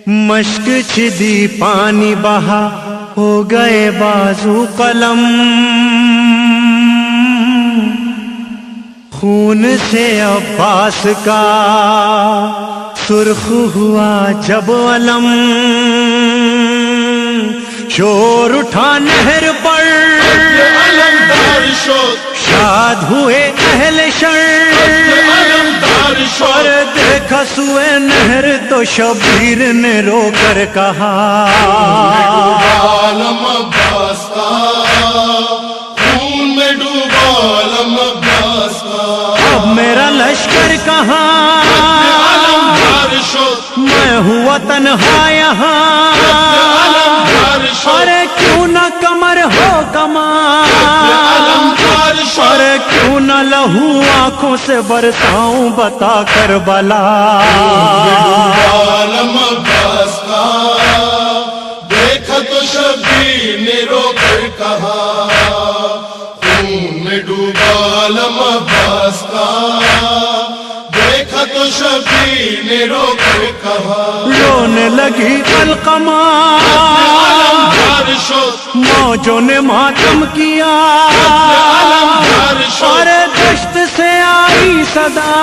مشق چھدی پانی بہا ہو گئے بازو قلم، خون سے عباس کا سرخ ہوا جب علم، شور اٹھا نہر پر شاد ہوئے اہل شر، اور دیکھا سوئے نہر تو شبیر نے رو کر کہا عالم عباس کا خون میں ڈوبا عالم عباس کا، اب میرا لشکر کہاں، میں ہوا تنہا یہاں، اور کیوں نہ کمر ہو کمان، اور کیوں نہ لہو آنکھوں سے برساؤں بتا کربلا، عالم عباس کا دیکھا تو شبیر نے رو کر کہا، خون میں ڈوبا عالم عباس کا، دیکھا تو شبیر نے رو کر کہا، رونے لگی علقمہ، موجوں نے ماتم کیا، اور دشت سے آئی صدا،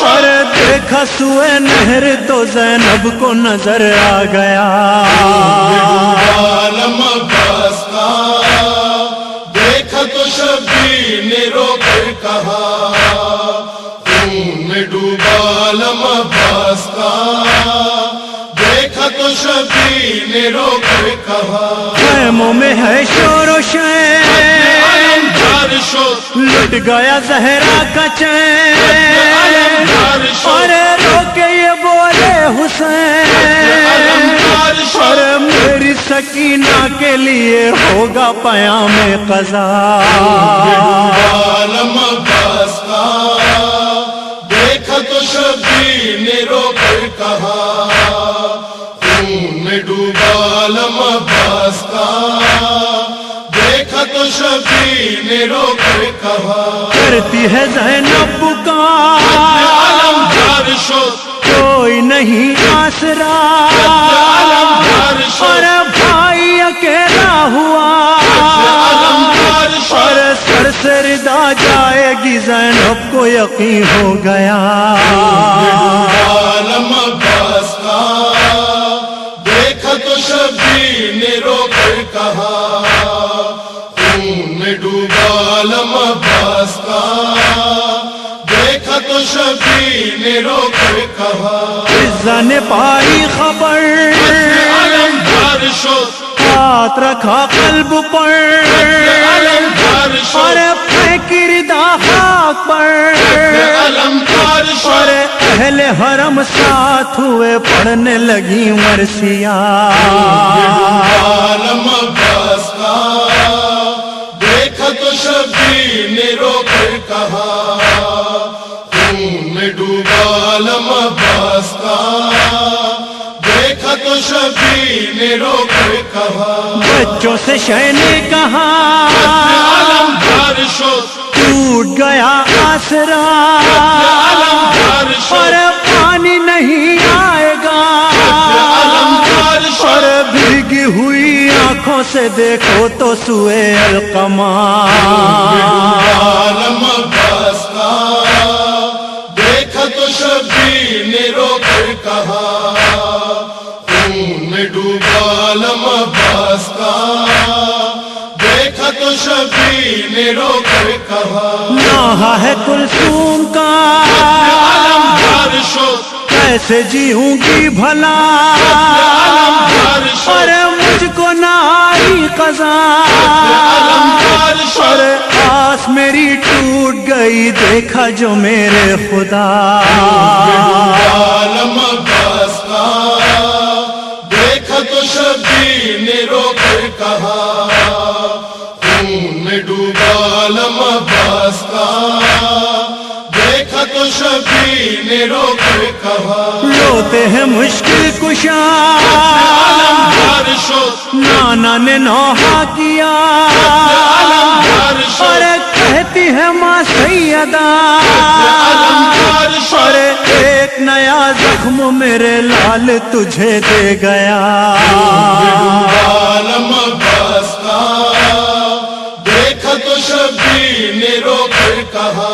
اور دیکھا سوئے نہر تو زینب کو نظر آ گیا، عالم عباس کا دیکھا تو شبیر نے رو کر کہا، خون میں ڈوبا عالم عباس کا، دیکھا تو شبیر نے رو کر کہا، خیموں میں ہے شور و شین، لٹ گیا زہرا کا چین، اور رو کے یہ بولے حسین، اور میری سکینہ کے لیے ہوگا پیام قضا، عالم عباس کا دیکھا تو شبیر نے رو کر کہا، خون میں ڈوبا عالم عباس کا، دیکھا تو شبیر نے رو کر کہا، کرتی ہے زینب پکار، کوئی نہیں آسرا، اور بھائی اکیلا ہوا، اور سر سے ردا جائے گی زینب کو یقین ہو گیا، عالم عباس کا دیکھا تو شبیر نے رو کر کہا، خون میں ڈوبا عالم عباس کا، دیکھا تو شبیر نے رو کر کہا، عزا نے پائی خبر، ہاتھ رکھا قلب پر، اور پھینکی ردا خاک پر، اور اہل حرم ساتھ ہوئے پڑھنے لگی مرثیات، عالم عباس کا دیکھا تو شبیر نے رو کر کہا، خون میں ڈوبا عالم عباس کا، دیکھا تو شبیر نے رو کر کہا، بچوں سے شہ نے کہا ٹوٹ گیا آسرا، اور پانی نہیں آئے گا، اور بھیگی ہوئی آنکھوں سے دیکھو تو سوئے علقمہ، عالم عباس کا دیکھا تو شبیر نے رو کر کہا، خون میں ڈوبا عالم عباس کا، دیکھا تو شبیر نے رو کر کہا، نوحہ ہے کلثوم کا کیسے جیوں گی بھلا، اور مجھ کو نہ آئی قضا، اور آس میری ٹوٹ گئی دیکھا جو میرے خدا، عالم عباس کا دیکھا تو شبیر نے رو کر کہا، خون میں ڈوبا عالم عباس کا، دیکھا تو شبیر نے رو کر کہا، روتے ہیں مشکل کشا، نانا نے نوحہ کیا اور کہتی ہے ماں سیدہ اور ایک نیا زخم میرے لال تجھے دے گیا عالم عباس کا دیکھا تو شبیر نے رو کر کہا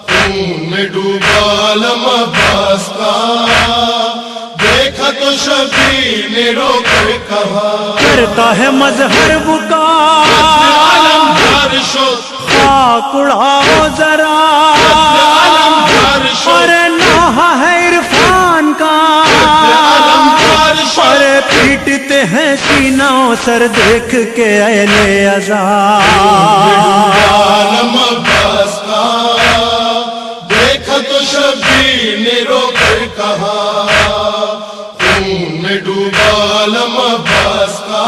خون میں ڈوبا عالم عباس کا دیکھا تو شبیر نے رو کر کہا کرتا ہے مظہر بکا خاک اڑاؤ ذرا اور نوحہ ہے عرفان کا اور پیٹتے ہیں سینوں سر دیکھ کے اہل عذاب عالم عباس کا دیکھا تو شبیر نے رو کر کہا خون میں ڈوبا عالم عباس کا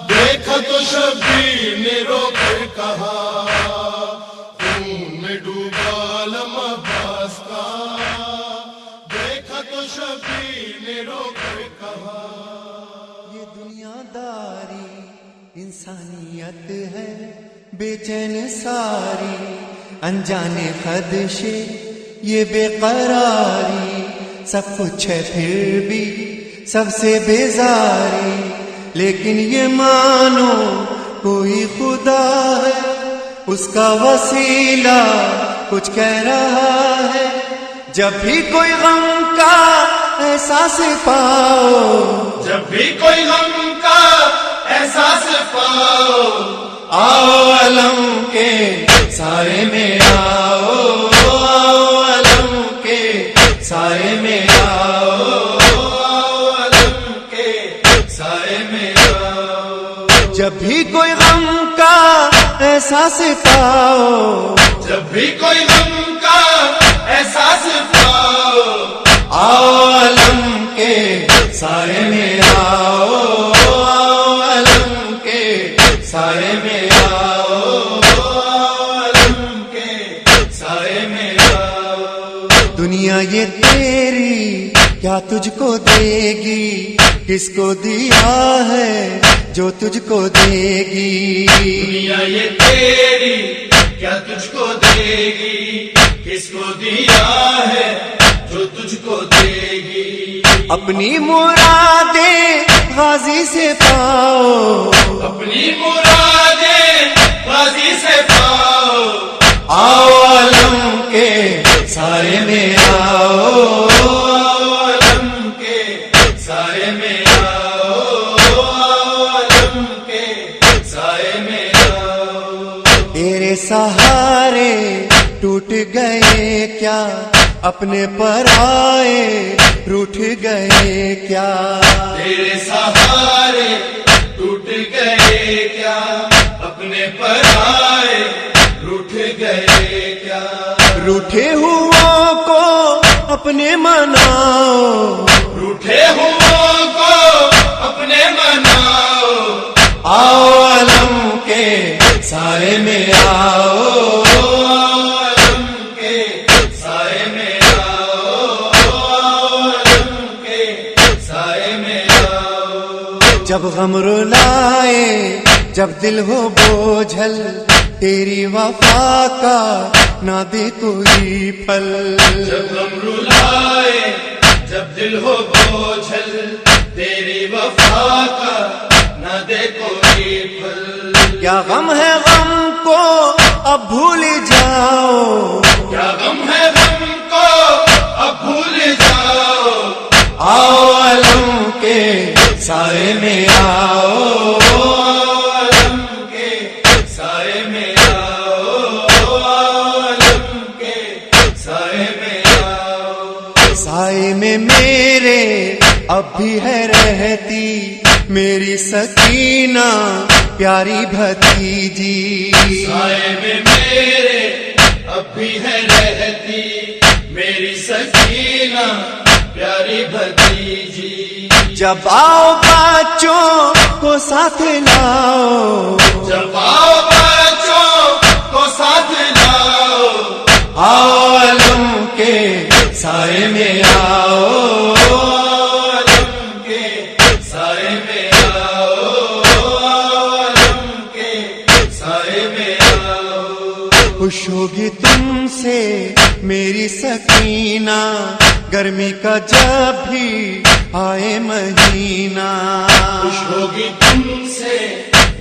دیکھا تو شبیر نے رو کر کہا خون میں ڈوبا عالم عباس کا دیکھا تو شبیر نے رو کر کہا یہ دنیا داری انسانیت ہے بے چین ساری انجانے خدشے یہ بے قراری سب کچھ ہے پھر بھی سب سے بیزاری لیکن یہ مانو کوئی خدا ہے اس کا وسیلہ کچھ کہہ رہا ہے جب بھی کوئی غم کا احساس پاؤ جب بھی کوئی غم کا احساس پاؤ آؤ علم کے سائے میں آؤ آؤ علم کے سائے میں آؤ آؤ علم کے سائے میں آؤ جب بھی کوئی غم کا احساس پاؤ جب بھی کوئی غم کا احساس پاؤ آؤ علم کے سائے میں آؤ آؤ علم کے سائے میں آؤ آؤ علم کے سائے میں آؤ دنیا یہ تیری کیا تجھ کو دے گی کس کو دیا ہے جو تجھ کو دے گی دنیا یہ تیری کیا تجھ کو دے گی کس کو دیا ہے جو تجھ کو دے گی اپنی مرادیں غازی سے پاؤ اپنی مرادیں غازی سے پاؤ آؤ علم کے سائے میں آؤ آؤ علم کے سائے میں آؤ آؤ علم کے سائے میں آؤ تیرے سہارے ٹوٹ گئے کیا اپنے پر آئے روٹھ گئے کیا تیرے سہارے ٹوٹ گئے کیا اپنے پر آئے روٹھ گئے کیا روٹھے ہوا کو اپنے مناؤ روٹھے ہوں کو اپنے مناؤ آؤ علم کے سائے میں آؤ عالم کے سائے میں آؤ عالم کے سائے میں آؤ جب غم رلائے جب دل ہو بوجھل تیری وفا کا نہ دے کوئی پھل جب غم رلائے جب دل ہو بوجھل تیری وفا کا نہ دے کوئی پھل کیا غم ہے غم کو اب بھول جاؤ کیا غم ہے غم کو اب بھول جاؤ آؤ علم کے سائے میں آؤ عالم کے سائے میں آؤ عالم کے سائے میں آؤ سائے میں میرے اب بھی ہے رہتی میری سکینہ پیاری بھتیجی سائے میں میرے اب بھی ہے رہتی میری سکینہ پیاری بھتیجی جب آؤ بچوں کو ساتھ لاؤ جب آؤ بچوں کو ساتھ لاؤ آؤ علم کے سائے میں آؤ عالم کے خوش ہوگی تم سے میری سکینہ گرمی کا جب بھی آئے مہینہ خوش ہوگی تم سے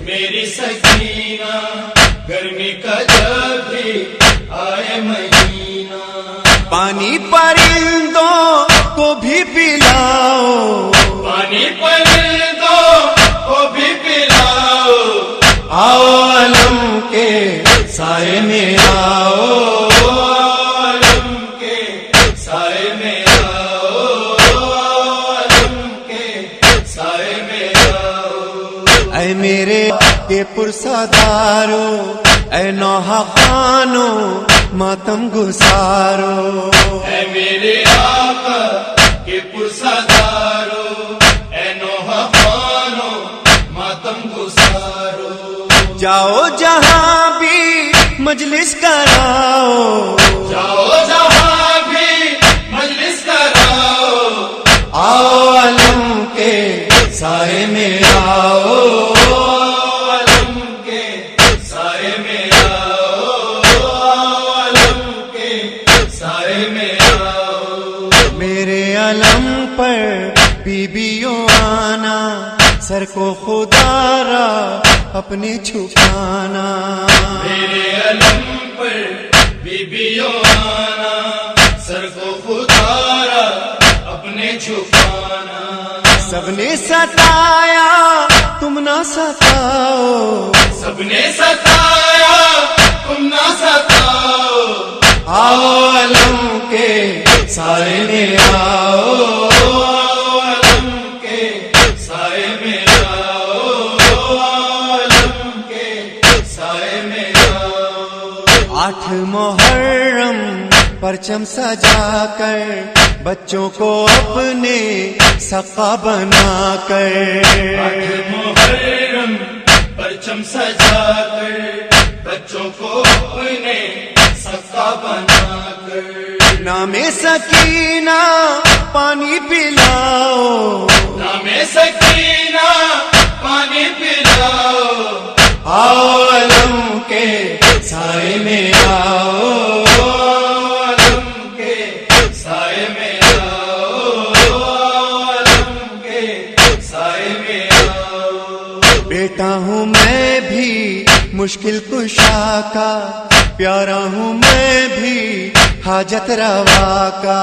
میری سکینہ گرمی کا جب بھی آئے مہینہ پانی پرندوں کو بھی پلاؤ پانی پرندوں کو بھی پلاؤ آؤ علم کے سائے میں آؤ علم کے سائے میں آؤ علم کے سائے میں آؤ اے میرے کے پرسادارو اے نوحہ خانو ماتم گسارو اے میرے آقا کے پرسادارو اے نوحہ خوانو ماتم گسارو جاؤ جہاں بھی مجلس کراؤ جاؤ جہاں بھی مجلس کراؤ آؤ علم کے سائے میں آؤ علم کے سائے میں آؤ علم کے سائے میں آؤ میرے علم پر بیویوں آنا سر کو خدا را اپنے چھپانا میرے علم پر بیویوں آنا سر کو خدارا اپنے چھپانا سب نے ستایا تم نہ ستاؤ سب نے ستایا تم نہ ستاؤ آؤ علم کے سائے میں آؤ علم کے سائے میں آؤ علم کے سائے میں آؤ 8 محرم پرچم سجا کر بچوں کو اپنے سقا بنا کر محرم پرچم سجا کر بچوں کو اپنے سقا بنا کر نام سکینہ پانی پلاؤ نام سکینہ پانی پلاؤ آؤ علم کے سائے میں آؤ علم کے سائے میں آؤ علم کے سائے میں آؤ بیٹا ہوں میں بھی مشکل کشا کا پیارا ہوں میں بھی حاجت روا کا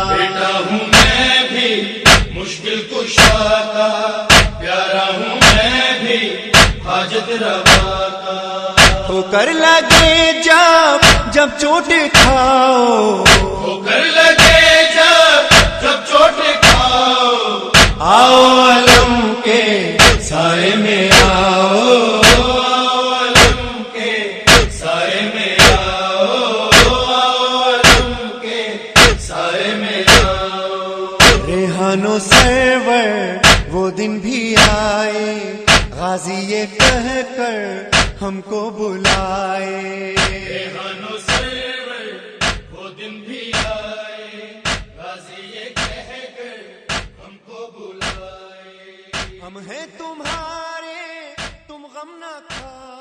بیٹا ہوں میں بھی مشکل کشا کا پیارا ہوں میں بھی حاجت روا کا ہو کر لگے جب چوٹ کھاؤ ہو کر لگے جب چوٹ کھاؤ آؤ علم کے سائے میں آؤ علم کے سائے میں آؤ علم کے سائے میں آؤ ریحان و سرور وہ دن بھی آئے غازی یہ کہہ کر ہم کو بلائے ریحان و سرور وہ دن بھی آئے غازی یہ کہہ کر ہم کو بلائے ہم ہیں تمہارے تم غم نہ کھاؤ